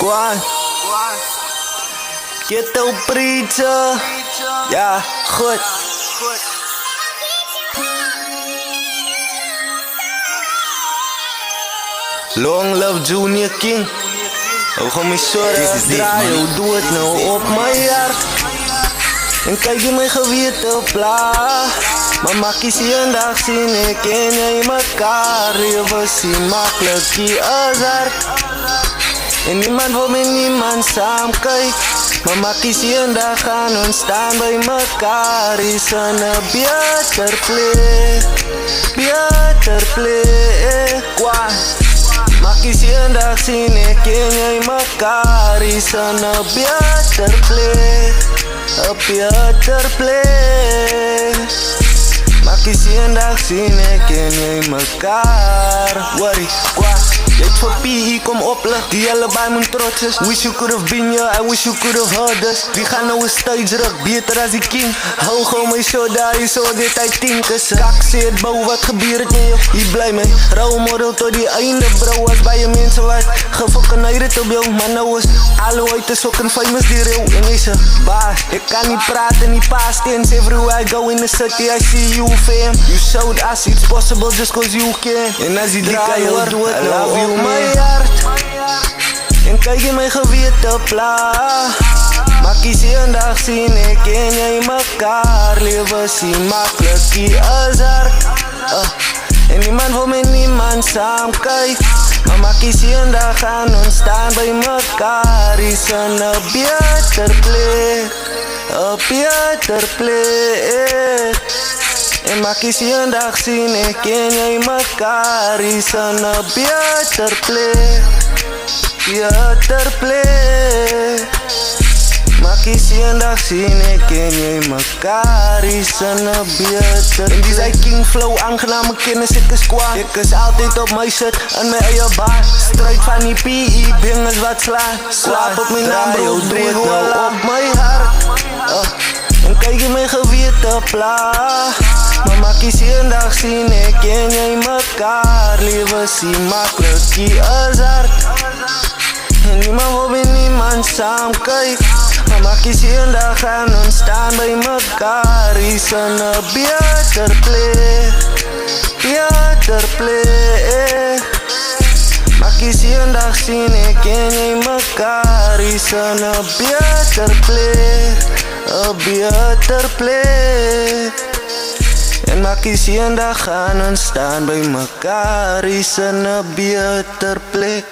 Squad. Ghetto Preacher. Ja, goed. Long Love Junior King. Oh, gaan my sorry draaien, hoe doe het nou op my hart? En kijk je my gewete pla. Maar makkies een dag sien ek en jy mekaar. Lewe sien makkelijk die is hard. En niemand wil met niemand saam kyk. Maar makkies een dag gaan ons staan by mekaar. Is in een beter plek. Beter plek. Kwaad. Makkies een dag sien ek en jy mekaar. Is in een beter plek. Een beter plek. Makkies een dag sien ek en jy mekaar. Worry, kwaad. Jy het vir PE kom oplig, die hele by my trots is. Wish you could have been here, I wish you could have heard us. Wie gaan nou een stage ruk, beter as die king. Hou gauw my show daar, jy so dit uit 10 kussen. Kak sê het bou, wat gebeur het met jou? Jy bly my rolmodel tot die einde bro. As baie mense wat gefokken uit het op jou. Maar nou is alle uit is ook een famous die reeuw. En jy sê, baas, ek kan nie praat in die past tense. Everywhere I go in the city, I see you fam. You showed us it's possible just cause you can. En as die draai hoor, I love you my hart. En kijk je my gewete pla. Makkies een dag sien ek en jy mekaar. Lewe sien makkelijk die is hard. En niemand wil met niemand saam kyk. Maar makkies een dag gaan ons staan by mekaar. Is in een beter plek. Een beter plek. En makkies een dag sien ek en jy mekaar. Is in een beter plek. Beter plek. Makkies een dag sien ek en jy mekaar. Is in een beter. En die sy king flow, aangename kennis, ek is kwaad. Ek is altyd op my shit, in my eie bar. Strijd van die PE, bingers wat slaan. Slaap op my naam bro, doe nou op my hart. En kijk je my gewete pla. Maar makkies een dag sien ek en jy mekaar. Lewe sien makkelijk die is hard. En niemand wil met niemand saam kyk. Maar makkies een dag gaan ons staan by mekaar. Is in een beter plek. Beter plek. Makkies een dag sien ek en jy mekaar. Is in een beter plek. Een beter plek. En makkies een dag gaan ons staan by mekaar. Is in een beter plek.